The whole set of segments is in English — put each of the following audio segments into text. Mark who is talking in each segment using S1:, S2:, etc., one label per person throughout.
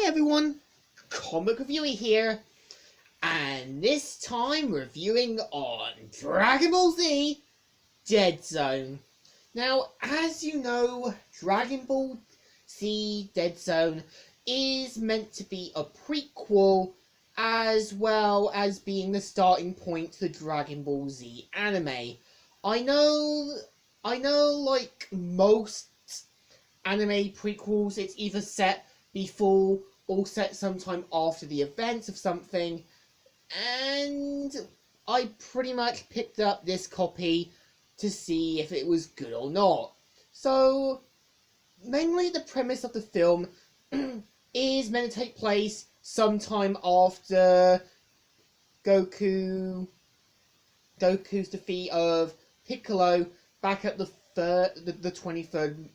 S1: Hi everyone, Comic Reviewer here, and this time reviewing on Dragon Ball Z Dead Zone. Now, as you know, Dragon Ball Z Dead Zone is meant to be a prequel as well as being the starting point to the Dragon Ball Z anime. I know like most anime prequels, it's either set before or set sometime after the events of something, and I pretty much picked up this copy to see if it was good or not. So, mainly the premise of the film is meant to take place sometime after Goku's defeat of Piccolo back at the 23rd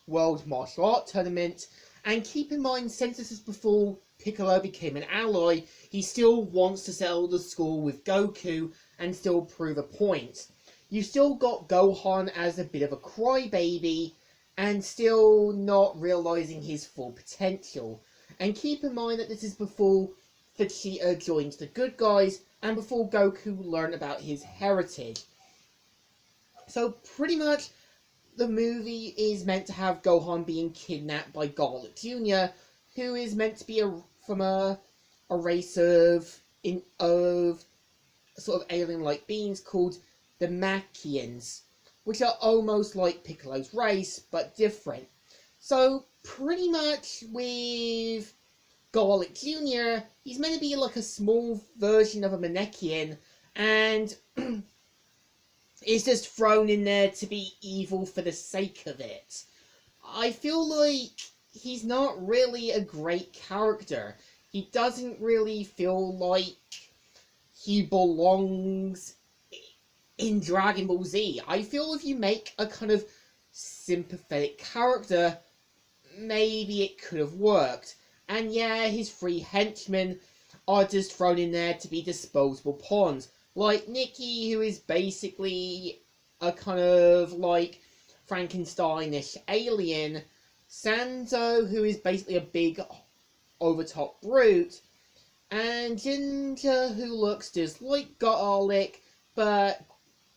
S1: World Martial Art Tournament. And keep in mind, since this is before Piccolo became an ally, he still wants to settle the score with Goku and still prove a point. You still got Gohan as a bit of a crybaby and still not realizing his full potential. And keep in mind that this is before Vegeta joins the good guys and before Goku learned about his heritage. So pretty much the movie is meant to have Gohan being kidnapped by Garlic Jr., who is meant to be from a race of sort of alien-like beings called the Machians, which are almost like Piccolo's race, but different. So, pretty much with Garlic Jr., he's meant to be like a small version of a Manekian, and is just thrown in there to be evil for the sake of it. I feel like he's not really a great character. He doesn't really feel like he belongs in Dragon Ball Z. I feel if you make a kind of sympathetic character, maybe it could have worked. And yeah, his three henchmen are just thrown in there to be disposable pawns. Like Nikki, who is basically a kind of like Frankensteinish alien. Sanzo, who is basically a big overtop brute. And Ginger, who looks just like Garlic, but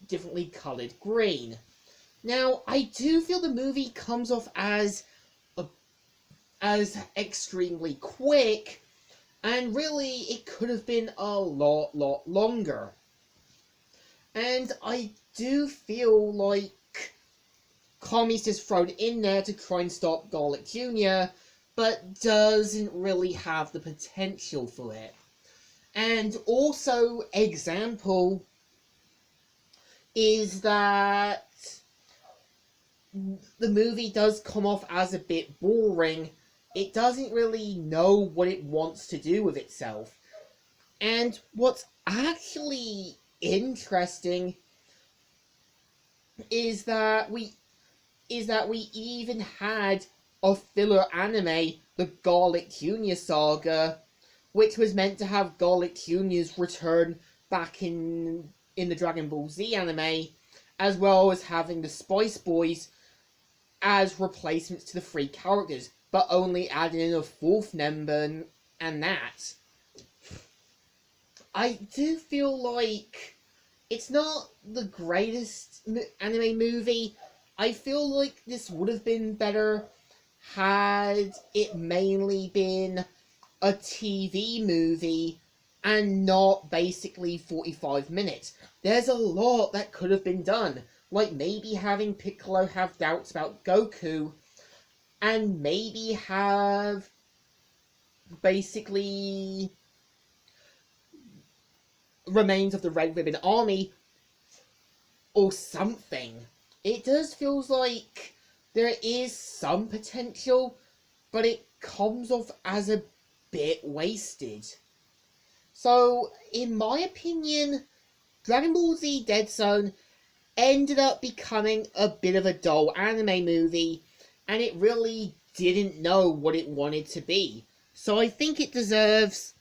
S1: differently coloured green. Now, I do feel the movie comes off as extremely quick, and really it could have been a lot longer. And I do feel like Kami's just thrown in there to try and stop Garlic Jr., but doesn't really have the potential for it. And also, example is that the movie does come off as a bit boring. It doesn't really know what it wants to do with itself. And what's actually interesting is that we even had a filler anime, the Garlic Jr. Saga, which was meant to have Garlic Jr.'s return back in the Dragon Ball Z anime, as well as having the Spice Boys as replacements to the three characters, but only adding in a fourth member, and that. I do feel like it's not the greatest anime movie. I feel like this would have been better had it mainly been a TV movie and not basically 45 minutes. There's a lot that could have been done, like maybe having Piccolo have doubts about Goku, and maybe have basically remains of the Red Ribbon Army or something. It does feel like there is some potential, but it comes off as a bit wasted. So, in my opinion, Dragon Ball Z Dead Zone ended up becoming a bit of a dull anime movie, and it really didn't know what it wanted to be. So I think it deserves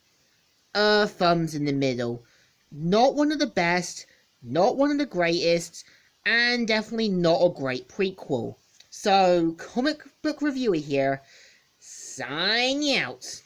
S1: a thumbs in the middle. Not one of the best, not one of the greatest, and definitely not a great prequel. So, Comic Book Reviewer here, signing out.